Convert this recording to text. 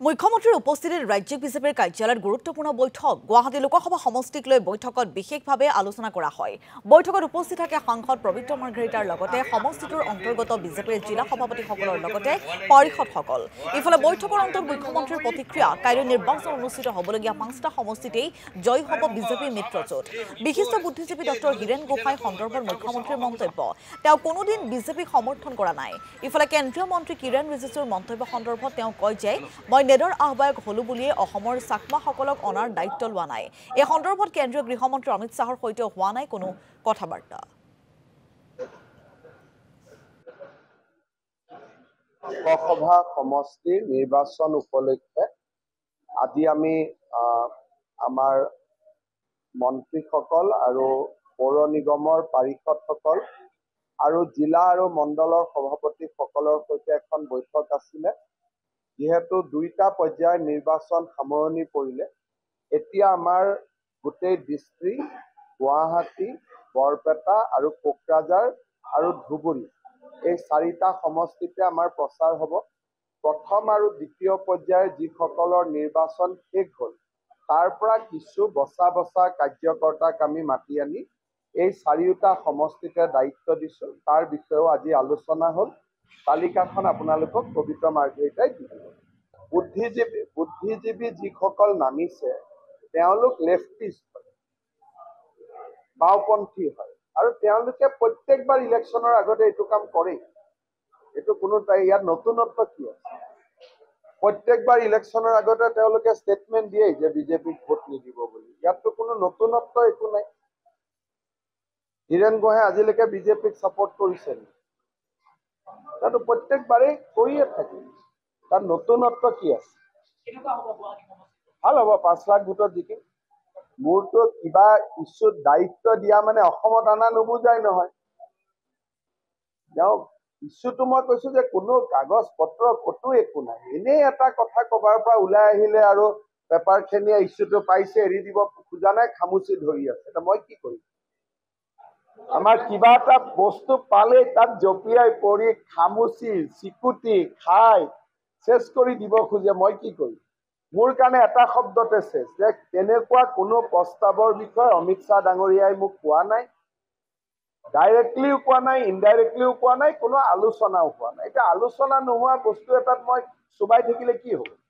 মুখ্যমন্ত্ৰীৰ উপস্থিতিত ৰাজ্যিক বিজেপিৰ কাৰ্যালয়ত গুৰুত্বপূৰ্ণ বৈঠক গুৱাহাটী লোকসভা সমষ্টিক লৈ বৈঠকত বিশেষভাৱে আলোচনা কৰা হয়। বৈঠকত উপস্থিত থাকে সাংসদ পবিত্ৰ মাৰ্ঘেৰিটাৰ লগতে সমষ্টিটোৰ অন্তৰ্গত বিজেপিৰ জিলা সভাপতিসকলৰ লগতে পাৰিষদসকল। ইফালে বৈঠকৰ অন্তত মুখ্যমন্ত্ৰীৰ প্ৰতিক্ৰিয়া কাইলৈ নিৰ্বাচন অনুষ্ঠিত হ'বলগীয়া 5টা সমষ্টিতেই জয়ী হ'ব বিজেপি মিত্ৰজোঁট। বিশিষ্ট বুদ্ধিজীৱী ডক্টৰ হীৰেন গোহাঁই সন্দৰ্ভত মুখ্যমন্ত্ৰীৰ মন্তব্য, তেওঁ কোনোদিন বিজেপিক সমৰ্থন কৰা নাই। ইফালে কেন্দ্ৰীয় মন্ত্ৰী কিৰেণ ৰিজিজুৰ মন্তব্য সন্দৰ্ভত তেওঁ কয় যে মই নেডৰ আহ্বায়ক হলো বুলিয়ে অসমৰ চাকমাসকলক অনাৰ দায়িত্ব লোৱা নাই। এই সন্দৰ্ভত কেন্দ্ৰীয় গৃহমন্ত্ৰী অমিত শ্বাহৰ সৈতে হোৱা নাই কোনো কথাবাৰ্তা। লোকসভা সমষ্টিৰ নিৰ্বাচন উপলক্ষে আজি আমি আমাৰ মন্ত্ৰীসকল আৰু পৌৰ নিগমৰ পাৰিষদসকল আৰু জিলা আৰু মণ্ডলৰ সভাপতিসকলৰ সৈতে এখন বৈঠক আছিলে। যিহেতু 2টা পৰ্যায়ৰ নিৰ্বাচন সামৰণি পৰিলে, এতিয়া আমাৰ গোটেই ডিষ্ট্ৰিক্ট গুৱাহাটী, বৰপেটা আৰু কোকৰাঝাৰ আৰু ধুবুৰী এই 4টা সমষ্টিতে আমাৰ প্ৰচাৰ হ'ব। প্ৰথম আৰু দ্বিতীয় পৰ্যায়ৰ যিসকলৰ নিৰ্বাচন শেষ হ'ল, তাৰ পৰা কিছু বচা কাৰ্যকৰ্তাক আমি মাতি আনি এই 4টা সমষ্টিতে দায়িত্ব দিছোঁ। তাৰ বিষয়েও আজি আলোচনা হ'ল। তালিকাখন আপোনালোকক পবিত্ৰ মাৰ্ঘেৰিটাই দি দিব। বুদ্ধিজীৱী যিসকল নামিছে তেওঁলোক লেফটিষ্ট হয়, বাওঁপন্থী হয়, আৰু তেওঁলোকে প্ৰত্যেকবাৰ ইলেকশ্যনৰ আগতে এইটো কাম কৰেই। এইটো কোনো ইয়াত নতুনত্ব কি আছে? প্ৰত্যেকবাৰ ইলেকশ্যনৰ আগতে তেওঁলোকে ষ্টেটমেণ্ট দিয়ে যে বিজেপিক ভোট নিদিব বুলি। ইয়াততো কোনো নতুনত্ব একো নাই। হীৰেন গোহাঁই আজিলৈকে বিজেপিক ছাপোৰ্ট কৰিছে নেকি? তাতো প্ৰত্যেকবাৰেই কৰিয়ে থাকে। তাত নতুনত্ব কি আছে? ভাল হ'ব, 5 লাখ ভোটত জিকিম। মোৰতো কিবা ইছ্যুত দায়িত্ব দিয়া মানে অসমত অনা নুবুজাই নহয়। ইছ্যুটো মই কৈছো যে কোনো কাগজ পত্ৰ ক'তো একো নাই। এনেই এটা কথা ক'বাৰ পৰা ওলাই আহিলে আৰু পেপাৰখিনিয়ে ইছ্যুটো পাইছে এৰি দিব খোজা নাই, খামুচি ধৰি আছে। এতিয়া মই কি কৰিম? আমাৰ কিবা এটা বস্তু পালেই তাত জঁপিয়াই পৰি খামুচি চিকুটি খাই চেছ কৰি দিব খোজে, মই কি কৰিম? মোৰ কাৰণে এটা শব্দতে চেছ, যে তেনেকুৱা কোনো প্ৰস্তাৱৰ বিষয়ে অমিত শ্বাহ ডাঙৰীয়াই মোক কোৱা নাই, ডাইৰেক্টলিও কোৱা নাই, ইনডাইৰেক্টলিও কোৱা নাই, কোনো আলোচনাও হোৱা নাই। এতিয়া আলোচনা নোহোৱা বস্তু এটাত মই চুবাই থাকিলে কি হ'ব?